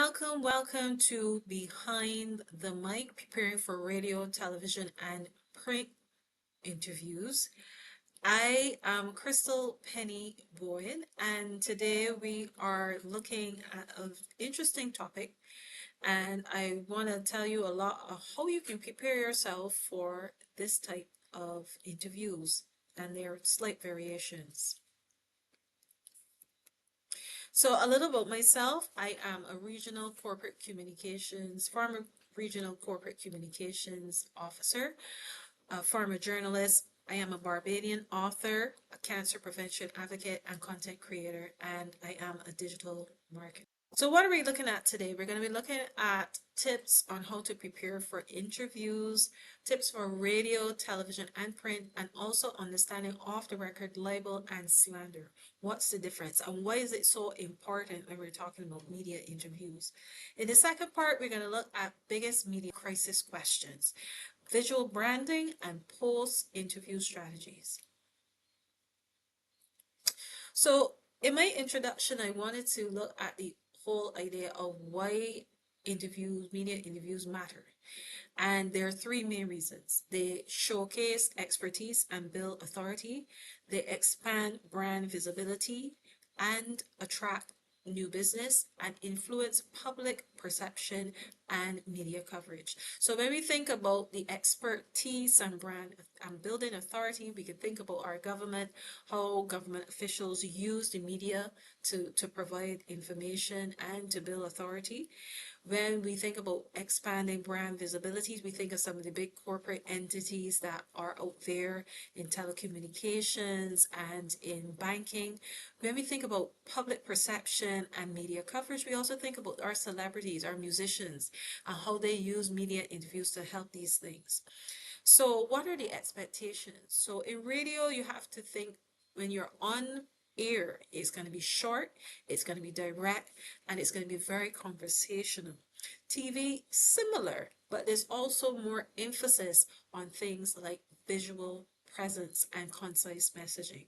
Welcome to Behind the Mic, preparing for radio, television, and print interviews. I am Crystal Penny Boyd, and today we are looking at an interesting topic. And I want to tell you a lot of how you can prepare yourself for this type of interviews and their slight variations. So a little about myself. I am a former regional corporate communications officer, a former journalist. I am a Barbadian author, a cancer prevention advocate, and content creator, and I am a digital marketer. So what are we looking at today? We're going to be looking at tips on how to prepare for interviews, tips for radio, television, and print, and also understanding off the record libel and slander. What's the difference and why is it so important when we're talking about media interviews? In the second part, we're going to look at biggest media crisis questions, visual branding, and post-interview strategies. So in my introduction, I wanted to look at the whole idea of why media interviews matter. And there are three main reasons. They showcase expertise and build authority. They expand brand visibility and attract new business and influence public perception and media coverage. So when we think about the expertise and brand and building authority, we can think about our government, how government officials use the media to provide information and to build authority. When we think about expanding brand visibilities, we think of some of the big corporate entities that are out there in telecommunications and in banking. When we think about public perception and media coverage, we also think about our celebrities, our musicians, and how they use media interviews to help these things. So what are the expectations? So in radio, you have to think when you're on air, it's going to be short, it's going to be direct, and it's going to be very conversational. TV, similar, but there's also more emphasis on things like visual presence and concise messaging.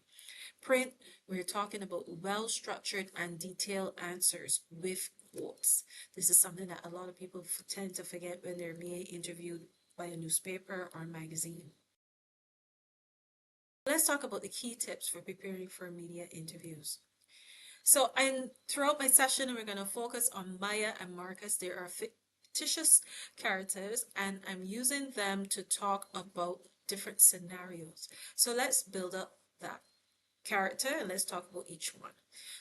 Print, we're talking about well-structured and detailed answers with quotes. This is something that a lot of people tend to forget when they're being interviewed by a newspaper or magazine. Let's talk about the key tips for preparing for media interviews. So, and throughout my session, we're going to focus on Mya and Marcus. They are fictitious characters, and I'm using them to talk about different scenarios. So let's build up that character and let's talk about each one.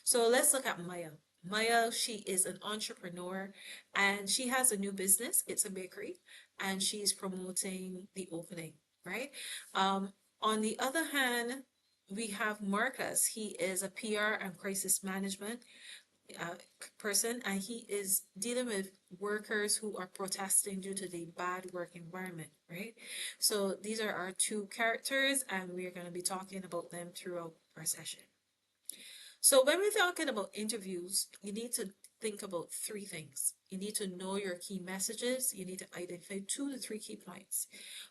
So let's look at Mya. Mya, she is an entrepreneur and she has a new business. It's a bakery and she's promoting the opening, right? On the other hand, we have Marcus. He is a PR and crisis management person, and he is dealing with workers who are protesting due to the bad work environment, right? So these are our two characters, and we're going to be talking about them throughout our session. So when we're talking about interviews, you need to think about three things. You need to know your key messages. You need to identify 2 to 3 key points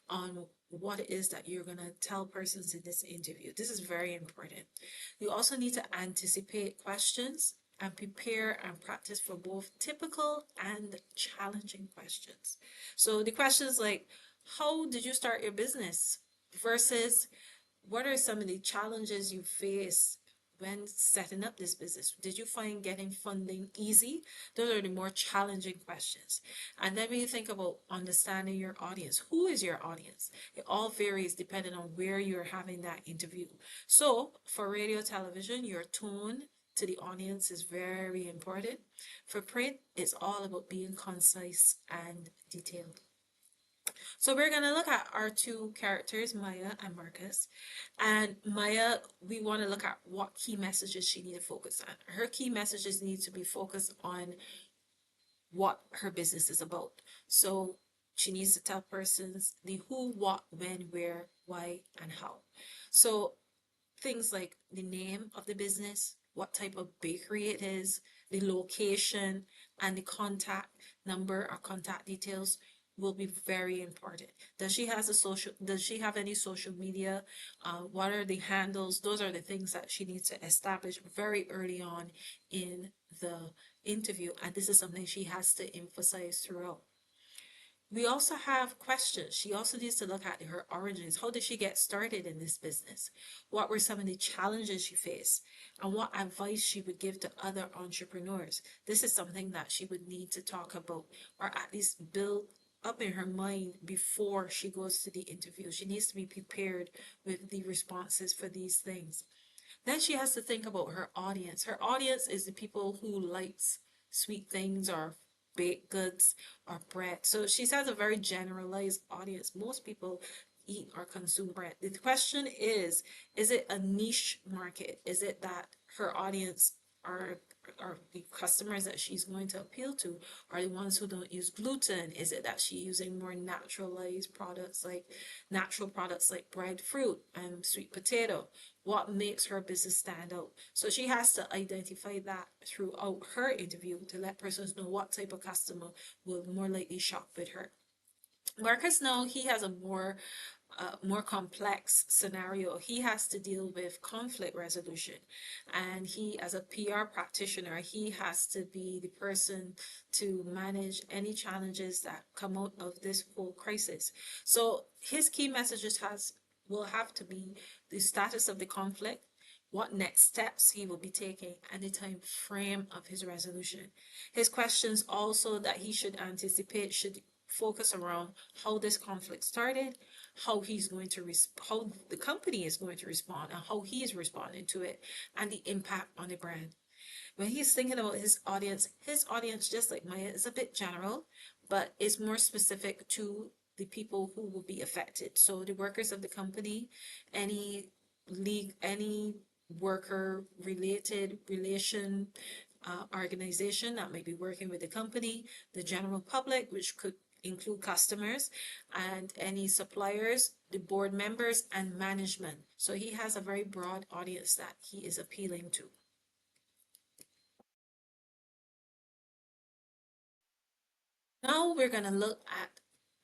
on what it is that you're going to tell persons in this interview. This is very important. You also need to anticipate questions and prepare and practice for both typical and challenging questions. So the questions like, how did you start your business? Versus, what are some of the challenges you face when setting up this business? Did you find getting funding easy? Those are the more challenging questions. And then when you think about understanding your audience, who is your audience? It all varies depending on where you're having that interview. So for radio, television, your tone to the audience is very important. For print, it's all about being concise and detailed. So we're going to look at our two characters, Mya and Marcus. And Mya, we want to look at what key messages she needs to focus on. Her key messages need to be focused on what her business is about. So she needs to tell persons the who, what, when, where, why, and how. So things like the name of the business, what type of bakery it is, the location, and the contact number or contact details. will be very important. Does she have any social media? What are the handles? Those are the things that she needs to establish very early on in the interview. And this is something she has to emphasize throughout. We also have questions. She also needs to look at her origins. How did she get started in this business? What were some of the challenges she faced? And what advice she would give to other entrepreneurs? This is something that she would need to talk about, or at least build up in her mind before she goes to the interview. She needs to be prepared with the responses for these things. Then she has to think about her audience. Her audience is the people who likes sweet things or baked goods or bread. So she has a very generalized audience. Most people eat or consume bread. The question is it a niche market? Is it that her audience are the customers that she's going to appeal to are the ones who don't use gluten? Is it that she's using more naturalized products, like natural products like bread, fruit, and sweet potato? What makes her business stand out? So she has to identify that throughout her interview to let persons know what type of customer will more likely shop with her. Marcus, now he has a more complex scenario. He has to deal with conflict resolution, and he, as a PR practitioner, he has to be the person to manage any challenges that come out of this whole crisis. So his key messages has will have to be the status of the conflict, what next steps he will be taking, and the time frame of his resolution. His questions also that he should anticipate should focus around how this conflict started, how he's going to how the company is going to respond, and how he is responding to it, and the impact on the brand. When he's thinking about his audience, just like Maya, is a bit general, but is more specific to the people who will be affected. So the workers of the company, any any worker related relation organization that may be working with the company, the general public, which could include customers, and any suppliers, the board members, and management. So he has a very broad audience that he is appealing to. Now we're going to look at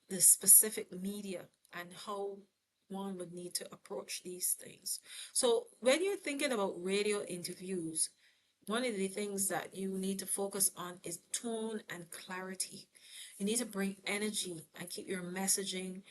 the specific media and how one would need to approach these things. So when you're thinking about radio interviews, one of the things that you need to focus on is tone and clarity. You need to bring energy and keep your messaging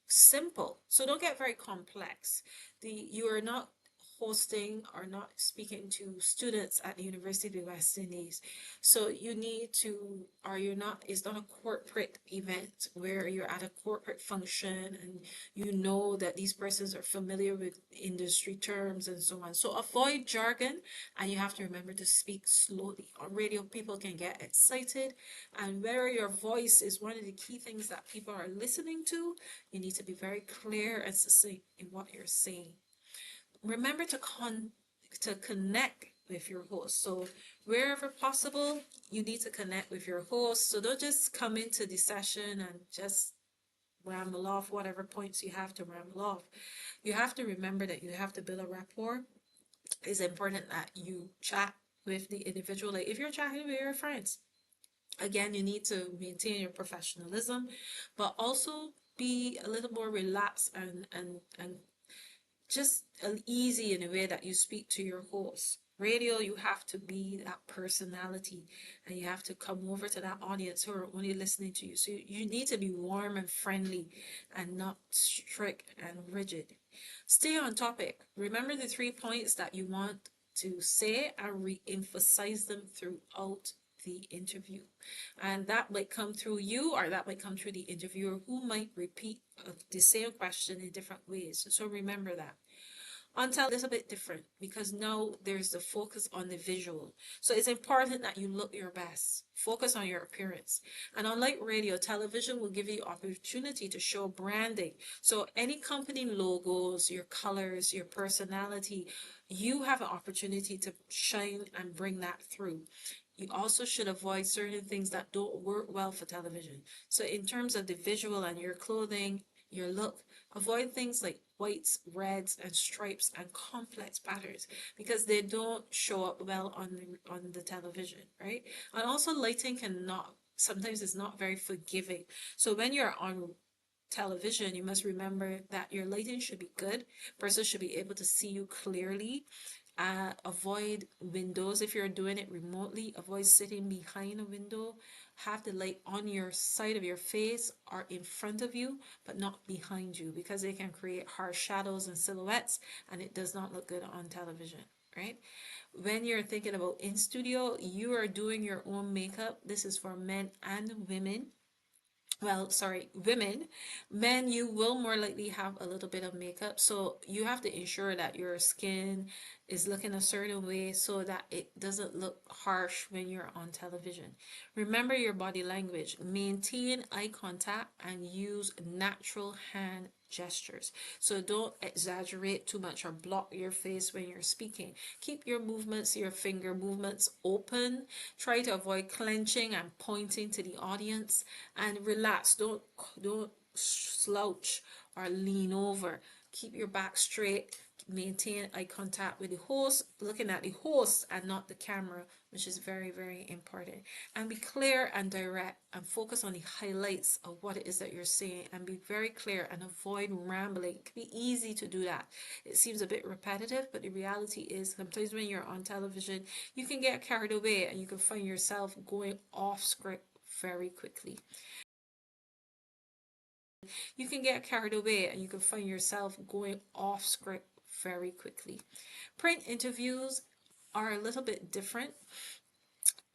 simple. So don't get very complex. You are not hosting or not speaking to students at the University of the West Indies. So you need to, or you're not, it's not a corporate event where you're at a corporate function and you know that these persons are familiar with industry terms and so on. So avoid jargon, and you have to remember to speak slowly. On radio, people can get excited, and where your voice is one of the key things that people are listening to, you need to be very clear and succinct in what you're saying. Remember to connect with your host. So wherever possible, you need to connect with your host. So don't just come into the session and just ramble off whatever points you have to ramble off. You have to remember that you have to build a rapport. It's important that you chat with the individual. Like if you're chatting with your friends, again, you need to maintain your professionalism, but also be a little more relaxed and just easy in a way that you speak to your host. Radio, you have to be that personality, and you have to come over to that audience who are only listening to you. So you need to be warm and friendly and not strict and rigid. Stay on topic. Remember the 3 points that you want to say and re-emphasize them throughout the interview. And that might come through you, or that might come through the interviewer, who might repeat the same question in different ways. So remember that. Untitled is a bit different because now there's the focus on the visual. So it's important that you look your best. Focus on your appearance. And unlike radio, television will give you opportunity to show branding. So any company logos, your colors, your personality, you have an opportunity to shine and bring that through. You also should avoid certain things that don't work well for television. So in terms of the visual and your clothing, your look, avoid things like whites, reds, and stripes and complex patterns because they don't show up well on the television, right? And also lighting cannot sometimes it's not very forgiving. So when you're on television, you must remember that your lighting should be good. Person should be able to see you clearly. Avoid windows if you're doing it remotely. Avoid sitting behind a window. Have the light on your side of your face or in front of you, but not behind you, because they can create harsh shadows and silhouettes, and it does not look good on television, right? When you're thinking about in studio, you are doing your own makeup. This is for men and women. Well, sorry, women. Men, you will more likely have a little bit of makeup, so you have to ensure that your skin is looking a certain way so that it doesn't look harsh when you're on television. Remember your body language. Maintain eye contact and use natural hand gestures. So don't exaggerate too much or block your face when you're speaking. Keep your movements, your finger movements open. Try to avoid clenching and pointing to the audience, and relax. Don't slouch or lean over. Keep your back straight. Maintain eye contact with the host, looking at the host and not the camera, which is very, very important. And be clear and direct and focus on the highlights of what it is that you're saying, and be very clear and avoid rambling. It can be easy to do that. It seems a bit repetitive, but the reality is sometimes when you're on television, you can get carried away and you can find yourself going off script very quickly. You can get carried away and you can find yourself going off script very quickly. Print interviews are a little bit different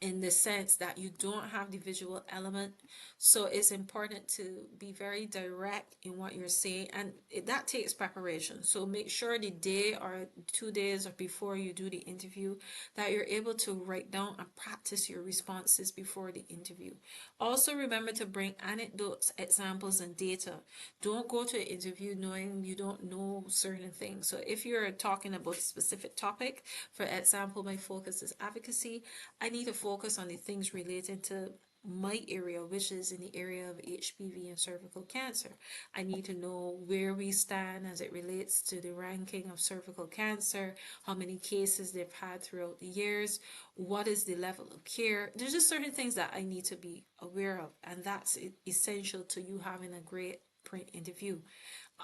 in the sense that you don't have the visual element. So it's important to be very direct in what you're saying, and that takes preparation. So make sure the day or 2 days or before you do the interview that you're able to write down and practice your responses before the interview. Also remember to bring anecdotes, examples, and data. Don't go to an interview knowing you don't know certain things. So if you're talking about a specific topic, for example, my focus is advocacy, I need to focus on the things related to my area, which is in the area of HPV and cervical cancer. I need to know where we stand as it relates to the ranking of cervical cancer, how many cases they've had throughout the years, what is the level of care. There's just certain things that I need to be aware of, and that's essential to you having a great print interview.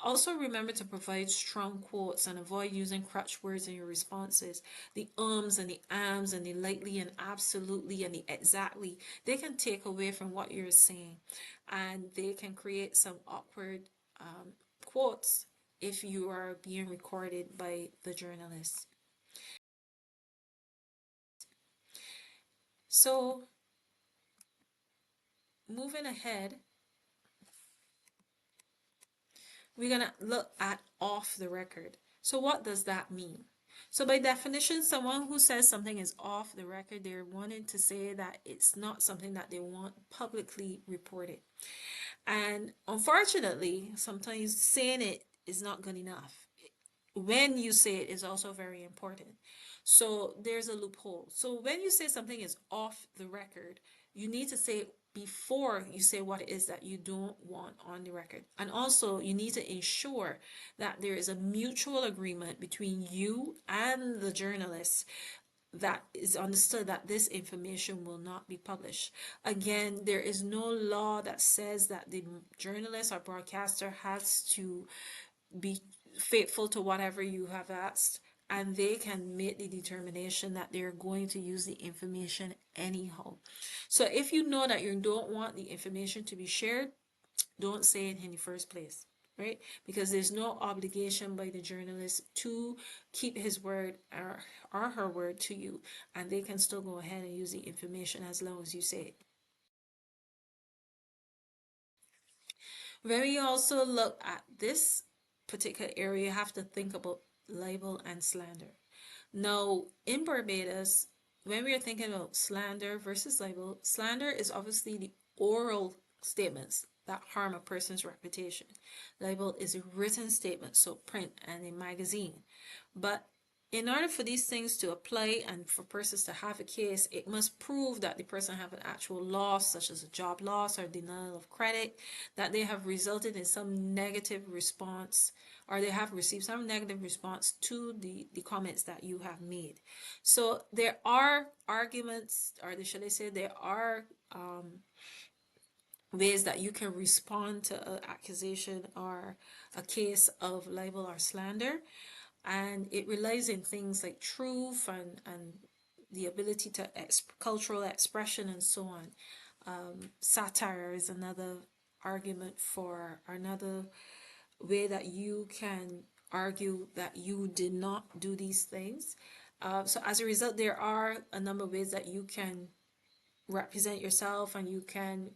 Also remember to provide strong quotes and avoid using crutch words in your responses. The ums and the ams and the likely and absolutely and the exactly, they can take away from what you're saying, and they can create some awkward quotes if you are being recorded by the journalist. So moving ahead, we're going to look at off the record. So what does that mean? So by definition, someone who says something is off the record, they're wanting to say that it's not something that they want publicly reported. And unfortunately, sometimes saying it is not good enough. When you say it is also very important. So there's a loophole. So when you say something is off the record, you need to say it before you say what it is that you don't want on the record. And also, you need to ensure that there is a mutual agreement between you and the journalist that is understood that this information will not be published. Again, there is no law that says that the journalist or broadcaster has to be faithful to whatever you have asked, and they can make the determination that they're going to use the information anyhow. So if you know that you don't want the information to be shared, don't say it in the first place, right? Because there's no obligation by the journalist to keep his word or her word to you, and they can still go ahead and use the information as long as you say it. When you also look at this particular area, you have to think about libel and slander. Now, in Barbados, when we are thinking about slander versus libel, slander is obviously the oral statements that harm a person's reputation. Libel is a written statement, so print and a magazine. But in order for these things to apply and for persons to have a case, it must prove that the person have an actual loss, such as a job loss or denial of credit, that they have resulted in some negative response, or they have received some negative response to the comments that you have made. So there are arguments, or should I say there are ways that you can respond to an accusation or a case of libel or slander. And it relies in things like truth and the ability to cultural expression and so on. Satire is another argument for another way that you can argue that you did not do these things. So as a result, there are a number of ways that you can represent yourself and you can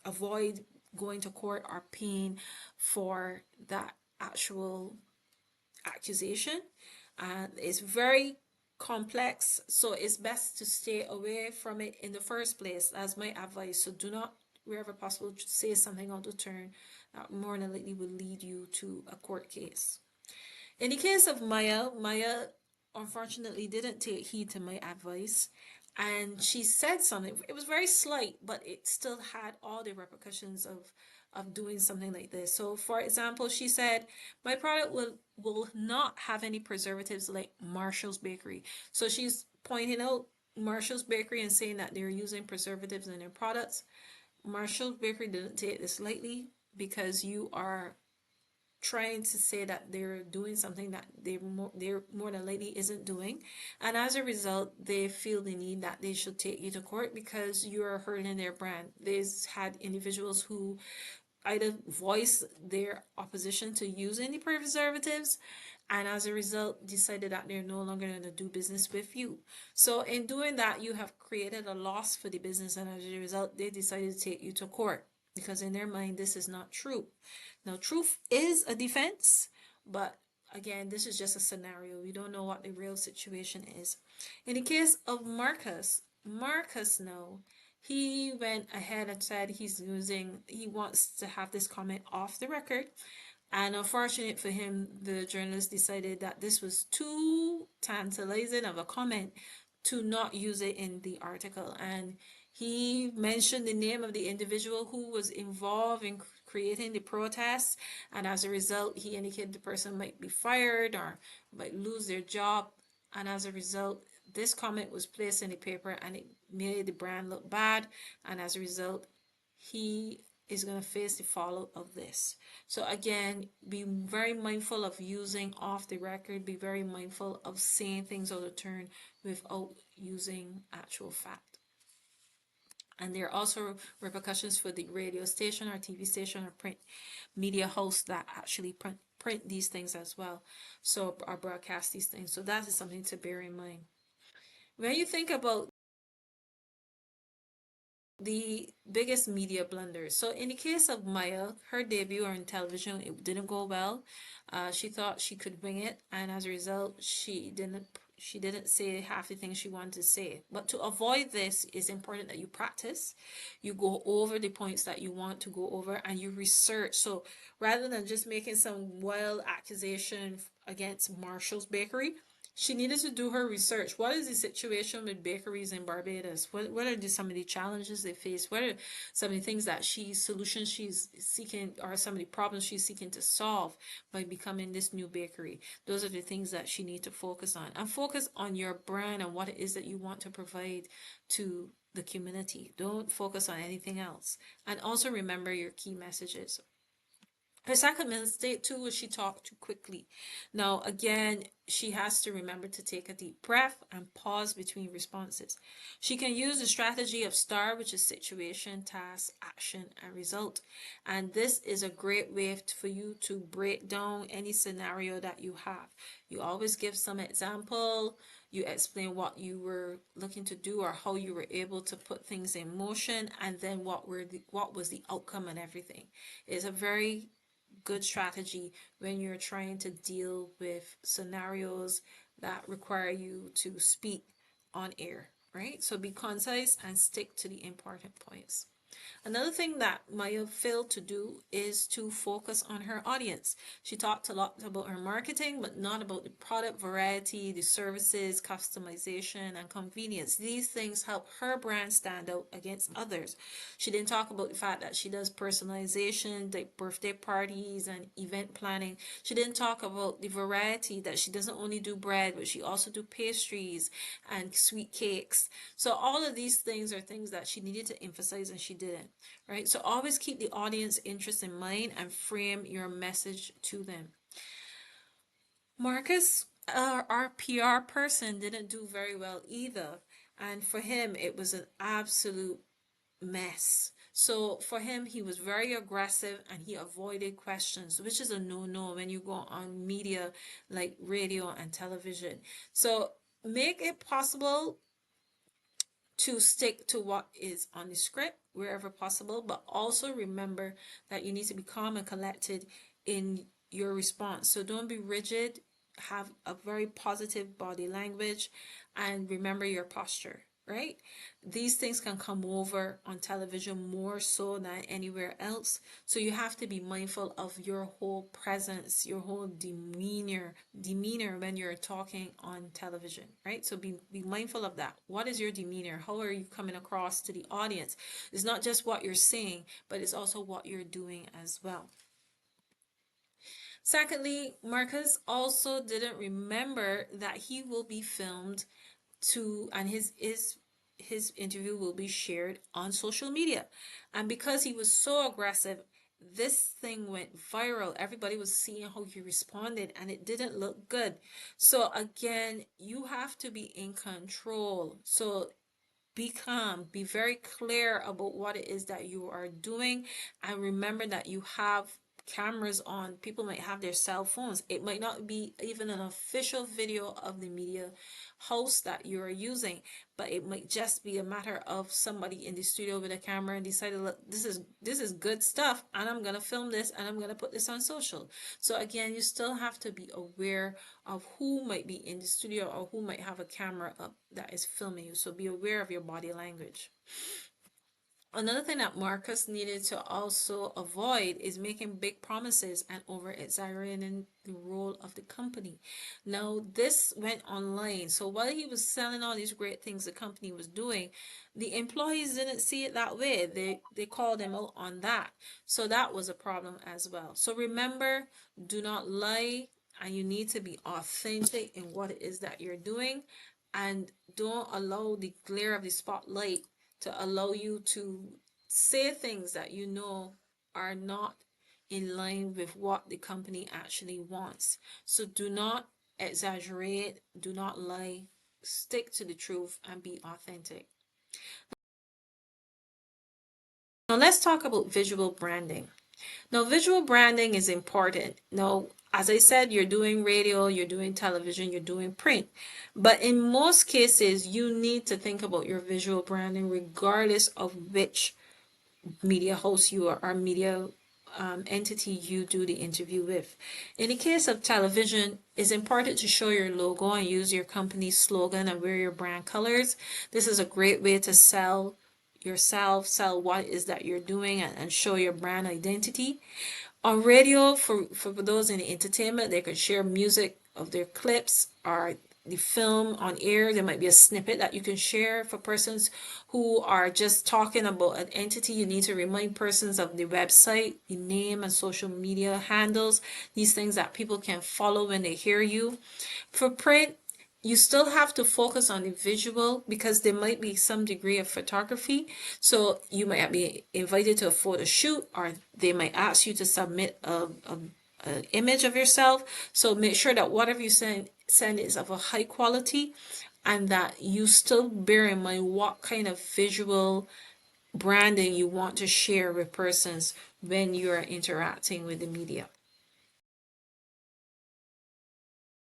avoid going to court or paying for that actual accusation. It's very complex, so it's best to stay away from it in the first place. That's my advice. So do not, wherever possible, say something out of turn that more than likely will lead you to a court case. In the case of Mya unfortunately didn't take heed to my advice, and she said something. It was very slight, but it still had all the repercussions of doing something like this. So, for example, she said, "My product will not have any preservatives like Marshall's Bakery." So she's pointing out Marshall's Bakery and saying that they're using preservatives in their products. Marshall's Bakery didn't take this lightly because you are trying to say that they're doing something that they're more than likely isn't doing, and as a result they feel the need that they should take you to court because you're hurting their brand. They've had individuals who either voice their opposition to using the preservatives and as a result decided that they're no longer going to do business with you. So in doing that, you have created a loss for the business, and as a result they decided to take you to court because in their mind this is not true. Now truth is a defense, but again, this is just a scenario. We don't know what the real situation is. In the case of Marcus now, he went ahead and said he wants to have this comment off the record. And unfortunate for him, the journalist decided that this was too tantalizing of a comment to not use it in the article. And he mentioned the name of the individual who was involved in creating the protests. And as a result, he indicated the person might be fired or might lose their job. And as a result, this comment was placed in the paper and it made the brand look bad. And as a result, he is going to face the fallout of this. So again, be very mindful of using off the record. Be very mindful of saying things out of turn without using actual fact. And there are also repercussions for the radio station or TV station or print media hosts that actually print these things as well. So, or broadcast these things. So that is something to bear in mind. When you think about the biggest media blunders. So in the case of Mya, her debut on television, it didn't go well. She thought she could wing it, and as a result, she didn't say half the things she wanted to say. But to avoid this, it's important that you practice, you go over the points that you want to go over, and you research. So rather than just making some wild accusation against Marshall's Bakery, she needed to do her research. What is the situation with bakeries in Barbados? What are some of the challenges they face? What are some of the things that solutions she's seeking, or some of the problems she's seeking to solve by becoming this new bakery? Those are the things that she needs to focus on. And focus on your brand and what it is that you want to provide to the community. Don't focus on anything else. And also remember your key messages. Her second mistake too was she talked too quickly. Now again, she has to remember to take a deep breath and pause between responses. She can use the strategy of STAR, which is situation, task, action, and result. And this is a great way for you to break down any scenario that you have. You always give some example, you explain what you were looking to do or how you were able to put things in motion, and then what was the outcome and everything. It's a very good strategy when you're trying to deal with scenarios that require you to speak on air, right? So be concise and stick to the important points. Another thing that Mya failed to do is to focus on her audience. She talked a lot about her marketing, but not about the product variety, the services, customization, and convenience. These things help her brand stand out against others. She didn't talk about the fact that she does personalization, like birthday parties and event planning. She didn't talk about the variety that she doesn't only do bread, but she also do pastries and sweet cakes. So all of these things are things that she needed to emphasize, and she didn't, right? So always keep the audience interest in mind and frame your message to them. Marcus, our PR person, didn't do very well either. And for him, it was an absolute mess. So for him, he was very aggressive and he avoided questions, which is a no-no when you go on media like radio and television. So make it possible to stick to what is on the script wherever possible, but also remember that you need to be calm and collected in your response. So don't be rigid, have a very positive body language, and remember your posture, right? These things can come over on television more so than anywhere else. So you have to be mindful of your whole presence, your whole demeanor when you're talking on television, right? So be mindful of that. What is your demeanor? How are you coming across to the audience? It's not just what you're saying, but it's also what you're doing as well. Secondly, Marcus also didn't remember that he will be filmed and his interview will be shared on social media. And because he was so aggressive, this thing went viral. Everybody was seeing how he responded and it didn't look good. So again, you have to be in control. So be calm, be very clear about what it is that you are doing, and remember that you have cameras on. People might have their cell phones. It might not be even an official video of the media host that you are using, but it might just be a matter of somebody in the studio with a camera and decided, look, this is good stuff, and I'm gonna film this and I'm gonna put this on social. So again, you still have to be aware of who might be in the studio or who might have a camera up that is filming you. So be aware of your body language. Another thing that Marcus needed to also avoid is making big promises and over exaggerating the role of the company. Now, this went online. So while he was selling all these great things the company was doing, the employees didn't see it that way. They called him out on that. So that was a problem as well. So remember, do not lie, and you need to be authentic in what it is that you're doing, and don't allow the glare of the spotlight to allow you to say things that you know are not in line with what the company actually wants. So do not exaggerate, do not lie, stick to the truth and be authentic. Now let's talk about visual branding. Now, visual branding is important. Now, as I said, you're doing radio, you're doing television, you're doing print. But in most cases, you need to think about your visual branding regardless of which media host you are or media entity you do the interview with. In the case of television, it's important to show your logo and use your company's slogan and wear your brand colors. This is a great way to sell yourself, sell what is that you're doing, and show your brand identity. On radio, for those in entertainment, they could share music of their clips or the film on air. There might be a snippet that you can share. For persons who are just talking about an entity, you need to remind persons of the website, the name, and social media handles, these things that people can follow when they hear you. For print, you still have to focus on the visual because there might be some degree of photography. So you might be invited to a photo shoot, or they might ask you to submit an image of yourself. So make sure that whatever you send is of a high quality, and that you still bear in mind what kind of visual branding you want to share with persons when you are interacting with the media.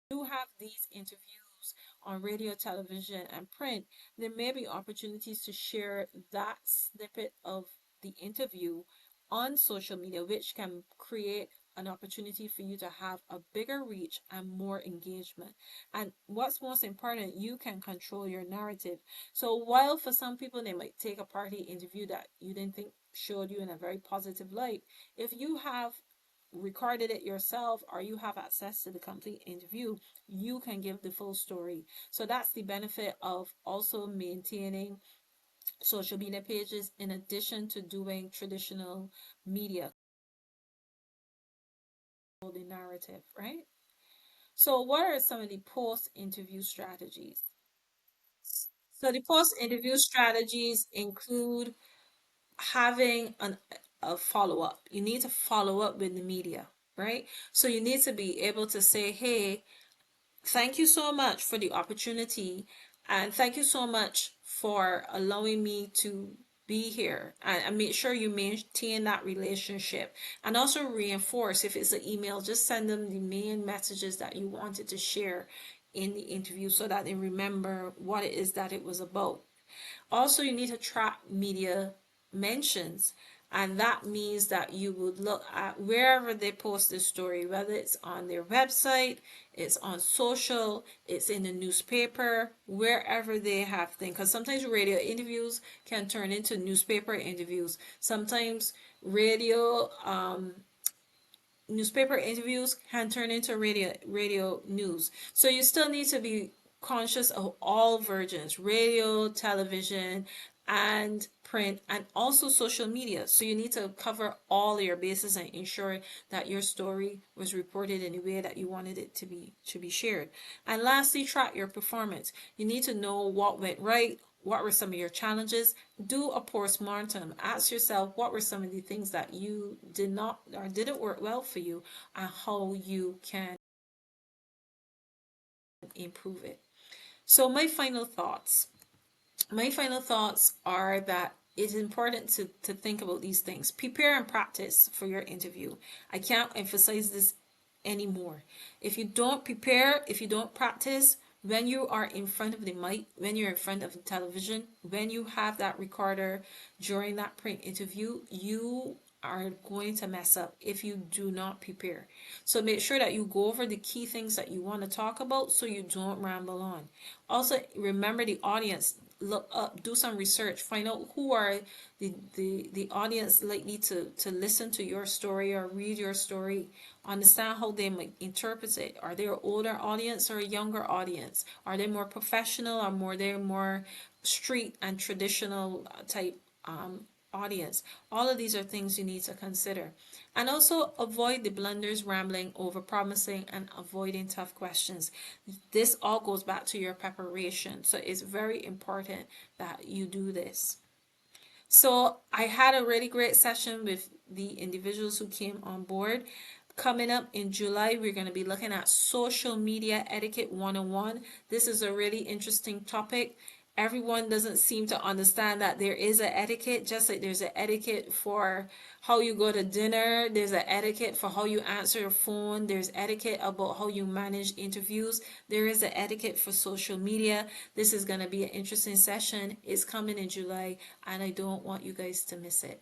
You have these interviews on radio, television, and print, there may be opportunities to share that snippet of the interview on social media, which can create an opportunity for you to have a bigger reach and more engagement. And what's most important, you can control your narrative. So while for some people they might take a party interview that you didn't think showed you in a very positive light, if you have recorded it yourself or you have access to the complete interview, you can give the full story. So that's the benefit of also maintaining social media pages in addition to doing traditional media, the narrative, right? So what are some of the post-interview strategies? So the post-interview strategies include having a follow-up. You need to follow up with the media, right? So you need to be able to say, hey, thank you so much for the opportunity, and thank you so much for allowing me to be here, and make sure you maintain that relationship, and also reinforce. If it's an email, just send them the main messages that you wanted to share in the interview so that they remember what it is that it was about. Also, you need to track media mentions, and that means that you would look at wherever they post this story, whether it's on their website, it's on social, it's in the newspaper, wherever they have things. Because sometimes radio interviews can turn into newspaper interviews. Sometimes radio newspaper interviews can turn into radio news. So you still need to be conscious of all versions: radio, television, and print, and also social media. So you need to cover all your bases and ensure that your story was reported in the way that you wanted it to be shared. And lastly, track your performance. You need to know what went right, what were some of your challenges. Do a postmortem. Ask yourself, what were some of the things that you did not or didn't work well for you, and how you can improve it. So my final thoughts are that it's important to think about these things. Prepare and practice for your interview. I can't emphasize this anymore. If you don't prepare, if you don't practice, when you are in front of the mic, when you're in front of the television, when you have that recorder during that print interview, you are going to mess up if you do not prepare. So make sure that you go over the key things that you want to talk about so you don't ramble on. Also, remember the audience. Look up, do some research, find out who are the audience likely to listen to your story or read your story. Understand how they might interpret it. Are they an older audience or a younger audience? Are they more professional, or they're more street and traditional type audience? All of these are things you need to consider. And also avoid the blunders, rambling, over promising, and avoiding tough questions. This all goes back to your preparation. So it's very important that you do this. So I had a really great session with the individuals who came on board. Coming up in July, we're going to be looking at social media etiquette 101. This is a really interesting topic. Everyone doesn't seem to understand that there is an etiquette, just like there's an etiquette for how you go to dinner, there's an etiquette for how you answer your phone, there's etiquette about how you manage interviews, there is an etiquette for social media. This is going to be an interesting session. It's coming in July, and I don't want you guys to miss it.